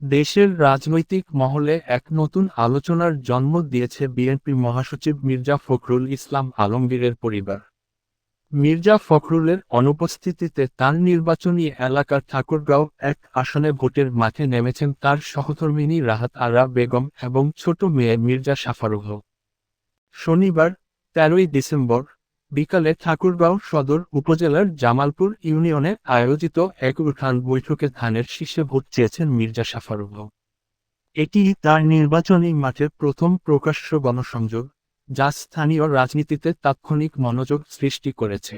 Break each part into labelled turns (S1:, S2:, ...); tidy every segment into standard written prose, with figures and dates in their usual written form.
S1: দেশের রাজনৈতিক মহলে এক নতুন আলোচনার জন্ম দিয়েছে বিএনপি মহাসচিব মির্জা ফখরুল ইসলাম আলমগীরের পরিবার। মির্জা ফখরুলের অনুপস্থিতিতে তার নির্বাচনী এলাকার ঠাকুরগাঁও এক আসনে ভোটের মাঠে নেমেছেন তার সহধর্মিণী রাহাত আরা বেগম এবং ছোট মেয়ে মির্জা সাফারুহ। শনিবার ১৩ই ডিসেম্বর বিকালে ঠাকুরগাঁও সদর উপজেলার জামালপুর ইউনিয়নে আয়োজিত এক উঠান বৈঠকে ধানের শীষে ভোট চেয়েছেন মির্জা সাফারুহ। এটি তার নির্বাচনী মাঠের প্রথম প্রকাশ্য গণসংযোগ, যা স্থানীয় রাজনীতিতে তাৎক্ষণিক মনোযোগ সৃষ্টি করেছে।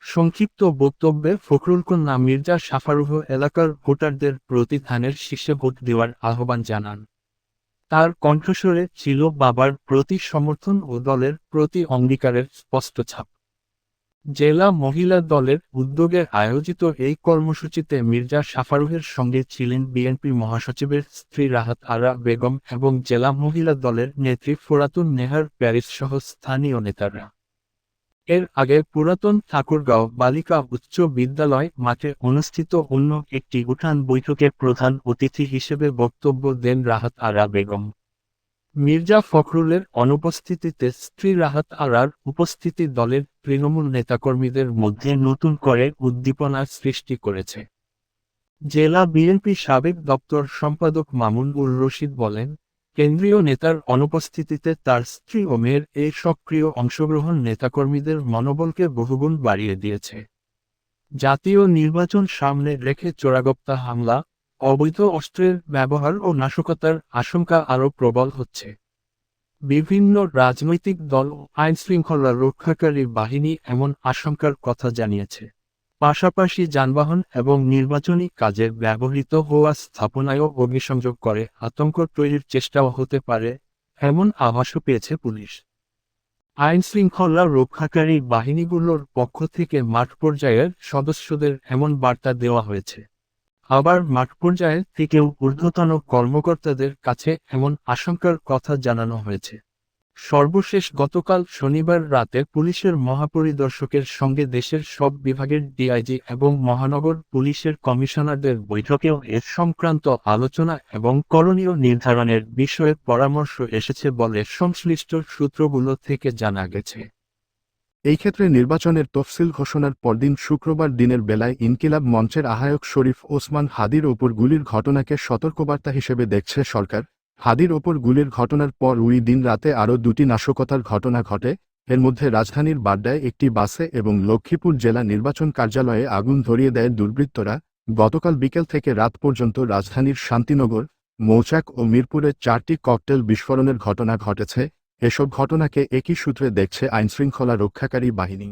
S1: সংক্ষিপ্ত বক্তব্যে ফখরুলকন্যা মির্জা সাফারুহ এলাকার ভোটারদের প্রতি ধানের শীষে ভোট দেওয়ার আহ্বান জানান। তার কণ্ঠস্বরে ছিল বাবার প্রতি সমর্থন ও দলের প্রতি অঙ্গীকারের স্পষ্ট ছাপ। জেলা মহিলা দলের উদ্যোগে আয়োজিত এই কর্মসূচিতে মির্জা সাফারুহের সঙ্গে ছিলেন বিএনপি মহাসচিবের স্ত্রী রাহাত আরা বেগম এবং জেলা মহিলা দলের নেত্রী ফোরাতুন নেহার প্যারিস সহ স্থানীয় নেতারা। এর আগে পুরাতন ঠাকুরগাঁও বালিকা উচ্চ বিদ্যালয় মাঠে অনুষ্ঠিত অন্য একটি উঠান বৈঠকে প্রধান অতিথি হিসেবে বক্তব্য দেন রাহাত আরা বেগম। মির্জা ফখরুলের অনুপস্থিতিতে স্ত্রী রাহাত আরার উপস্থিতি দলের তৃণমূল নেতাকর্মীদের মধ্যে নতুন করে উদ্দীপনার সৃষ্টি করেছে। জেলা বিএনপি সাবেক দপ্তর সম্পাদক মামুন উর রশিদ বলেন, কেন্দ্রীয় নেতার অনুপস্থিতিতে তার স্ত্রী ও মেয়ের এই সক্রিয় অংশগ্রহণ নেতাকর্মীদের মনোবলকে বহুগুণ বাড়িয়ে দিয়েছে। জাতীয় নির্বাচন সামনে রেখে চোরাগোপ্তা হামলা, অবৈধ অস্ত্রের ব্যবহার ও নাশকতার আশঙ্কা আরও প্রবল হচ্ছে। বিভিন্ন রাজনৈতিক দল ও আইনশৃঙ্খলা রক্ষাকারী বাহিনী এমন আশঙ্কার কথা জানিয়েছে। পাশাপাশি যানবাহন এবং নির্বাচনী কাজে ব্যবহৃত হওয়া স্থাপনায়ও অগ্নিসংযোগ করে আতঙ্ক তৈরির চেষ্টাও হতে পারে, এমন আভাসও পেয়েছে পুলিশ। আইনশৃঙ্খলা রক্ষাকারী বাহিনীগুলোর পক্ষ থেকে মাঠ পর্যায়ের সদস্যদের এমন বার্তা দেওয়া হয়েছে। আবার মাঠ পর্যায়ের থেকেও ঊর্ধ্বতন কর্মকর্তাদের কাছে এমন আশঙ্কার কথা জানানো হয়েছে। সর্বশেষ গতকাল শনিবার রাতে পুলিশের মহাপরিদর্শকের সঙ্গে দেশের সব বিভাগের ডিআইজি এবং মহানগর পুলিশের কমিশনারদের বৈঠকেও এ সংক্রান্ত আলোচনা এবং করণীয় নির্ধারণের বিষয়ে পরামর্শ এসেছে বলে সংশ্লিষ্ট সূত্রগুলো থেকে জানা গেছে।
S2: এই ক্ষেত্রে নির্বাচনের তফসিল ঘোষণার পরদিন শুক্রবার দিনের বেলায় ইনকিলাব মঞ্চের আহ্বায়ক শরীফ ওসমান হাদির ওপর গুলির ঘটনাকে সতর্কবার্তা হিসেবে দেখছে সরকার। হাদির ওপর গুলির ঘটনার পর ওই দিন রাতে আরও দুটি নাশকতার ঘটনা ঘটে। এর মধ্যে রাজধানীর বাড্ডায় একটি বাসে এবং লক্ষ্মীপুর জেলা নির্বাচন কার্যালয়ে আগুন ধরিয়ে দেয় দুর্বৃত্তরা। গতকাল বিকেল থেকে রাত পর্যন্ত রাজধানীর শান্তিনগর, মৌচাক ও মিরপুরে 4টি ককটেল বিস্ফোরণের ঘটনা ঘটেছে। এসব ঘটনাকে একই সূত্রে দেখছে আইনশৃঙ্খলা রক্ষাকারী বাহিনী।